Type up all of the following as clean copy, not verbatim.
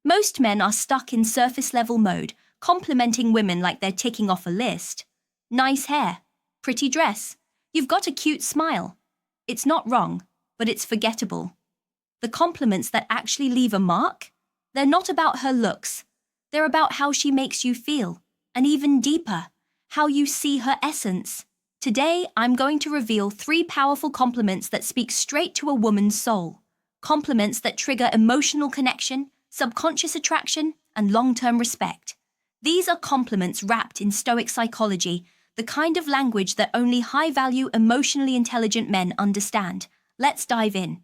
Most men are stuck in surface-level mode, complimenting women like they're ticking off a list. Nice hair, pretty dress, you've got a cute smile. It's not wrong, but it's forgettable. The compliments that actually leave a mark? They're not about her looks. They're about how she makes you feel, and even deeper, how you see her essence. Today, I'm going to reveal 3 powerful compliments that speak straight to a woman's soul. Compliments that trigger emotional connection, subconscious attraction, and long-term respect. These are compliments wrapped in stoic psychology, the kind of language that only high-value, emotionally intelligent men understand. Let's dive in.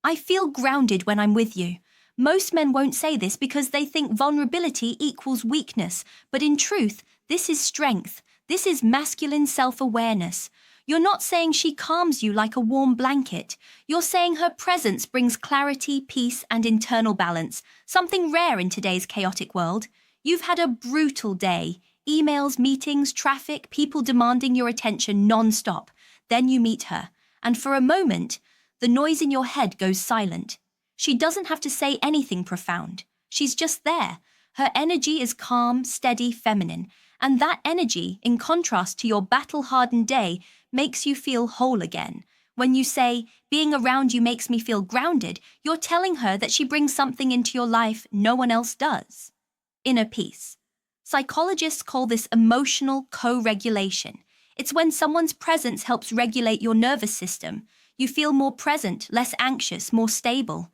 I feel grounded when I'm with you. Most men won't say this because they think vulnerability equals weakness, but in truth, this is strength. This is masculine self-awareness. You're not saying she calms you like a warm blanket. You're saying her presence brings clarity, peace, and internal balance, something rare in today's chaotic world. You've had a brutal day. Emails, meetings, traffic, people demanding your attention non-stop. Then you meet her, and for a moment, the noise in your head goes silent. She doesn't have to say anything profound. She's just there. Her energy is calm, steady, feminine, and that energy, in contrast to your battle-hardened day, makes you feel whole again. When you say, being around you makes me feel grounded, you're telling her that she brings something into your life no one else does. Inner peace. Psychologists call this emotional co-regulation. It's when someone's presence helps regulate your nervous system. You feel more present, less anxious, more stable.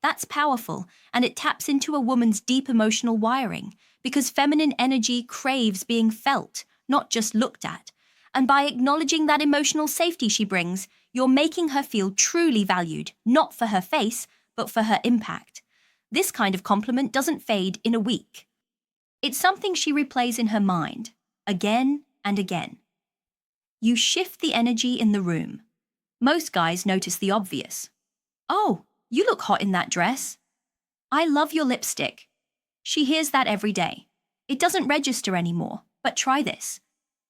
That's powerful, and it taps into a woman's deep emotional wiring, because feminine energy craves being felt, not just looked at. And by acknowledging that emotional safety she brings, you're making her feel truly valued, not for her face, but for her impact. This kind of compliment doesn't fade in a week. It's something she replays in her mind, again and again. You shift the energy in the room. Most guys notice the obvious. Oh, you look hot in that dress. I love your lipstick. She hears that every day. It doesn't register anymore, but try this.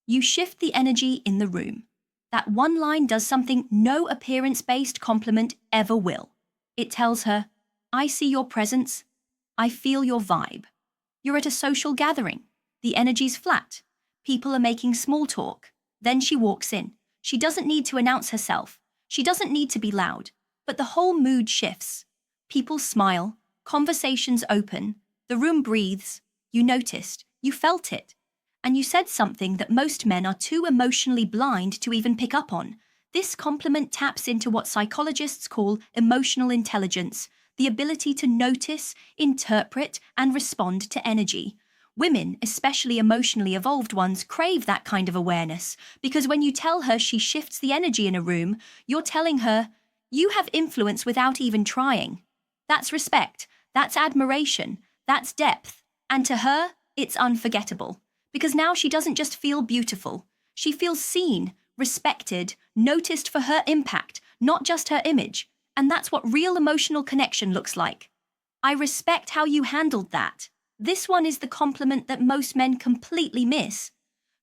You shift the energy in the room. That one line does something no appearance-based compliment ever will. It tells her, I see your presence. I feel your vibe. You're at a social gathering. The energy's flat. People are making small talk. Then she walks in. She doesn't need to announce herself. She doesn't need to be loud. But the whole mood shifts. People smile. Conversations open. The room breathes. You noticed. You felt it. And you said something that most men are too emotionally blind to even pick up on. This compliment taps into what psychologists call emotional intelligence, the ability to notice, interpret, and respond to energy. Women, especially emotionally evolved ones, crave that kind of awareness, because when you tell her she shifts the energy in a room, you're telling her, you have influence without even trying. That's respect, that's admiration, that's depth. And to her, it's unforgettable. Because now she doesn't just feel beautiful. She feels seen, respected, noticed for her impact, not just her image. And that's what real emotional connection looks like. I respect how you handled that. This one is the compliment that most men completely miss.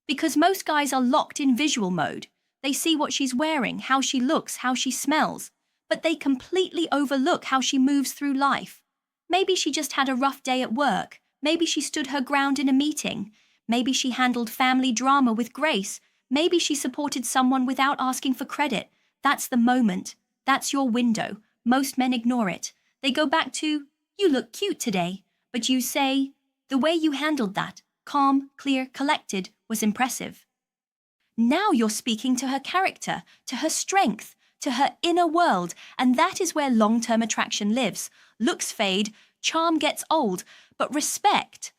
Because most guys are locked in visual mode. They see what she's wearing, how she looks, how she smells. But they completely overlook how she moves through life. Maybe she just had a rough day at work. Maybe she stood her ground in a meeting. Maybe she handled family drama with grace. Maybe she supported someone without asking for credit. That's the moment. That's your window. Most men ignore it. They go back to, you look cute today. But you say, the way you handled that, calm, clear, collected, was impressive. Now you're speaking to her character, to her strength, to her inner world, and that is where long-term attraction lives. Looks fade, charm gets old, but respect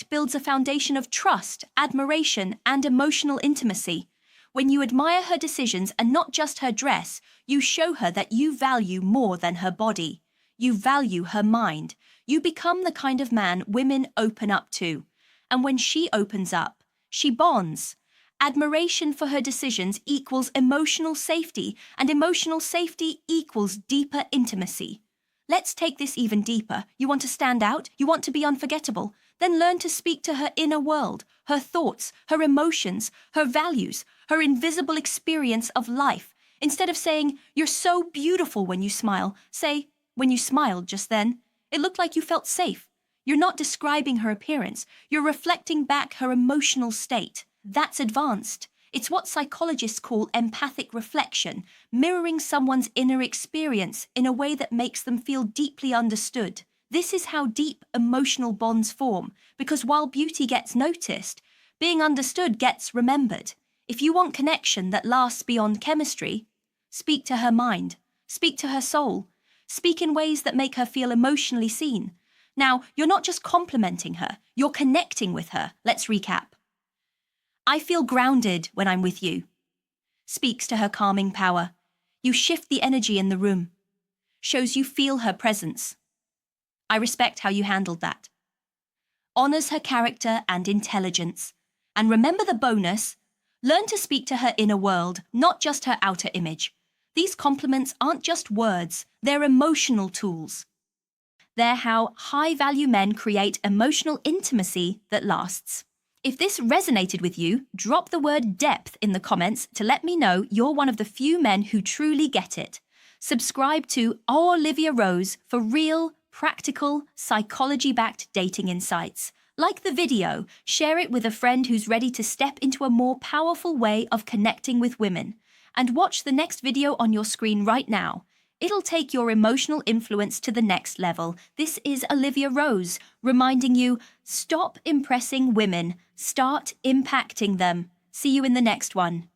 builds a foundation of trust, admiration, and emotional intimacy. When you admire her decisions and not just her dress, you show her that you value more than her body. You value her mind. You become the kind of man women open up to. And when she opens up, she bonds. Admiration for her decisions equals emotional safety, and emotional safety equals deeper intimacy. Let's take this even deeper. You want to stand out? You want to be unforgettable? Then learn to speak to her inner world, her thoughts, her emotions, her values, her invisible experience of life. Instead of saying, you're so beautiful when you smile, say, when you smiled just then, it looked like you felt safe. You're not describing her appearance. You're reflecting back her emotional state. That's advanced. It's what psychologists call empathic reflection, mirroring someone's inner experience in a way that makes them feel deeply understood. This is how deep emotional bonds form, because while beauty gets noticed, being understood gets remembered. If you want connection that lasts beyond chemistry, speak to her mind, speak to her soul, speak in ways that make her feel emotionally seen. Now, you're not just complimenting her, you're connecting with her. Let's recap. I feel grounded when I'm with you. Speaks to her calming power. You shift the energy in the room. Shows you feel her presence. I respect how you handled that. Honors her character and intelligence. And remember the bonus, learn to speak to her inner world, not just her outer image. These compliments aren't just words, they're emotional tools. They're how high-value men create emotional intimacy that lasts. If this resonated with you, drop the word depth in the comments to let me know you're one of the few men who truly get it. Subscribe to Olivia Rose for real, practical, psychology-backed dating insights. Like the video, share it with a friend who's ready to step into a more powerful way of connecting with women. And watch the next video on your screen right now. It'll take your emotional influence to the next level. This is Olivia Rose, reminding you, stop impressing women, start impacting them. See you in the next one.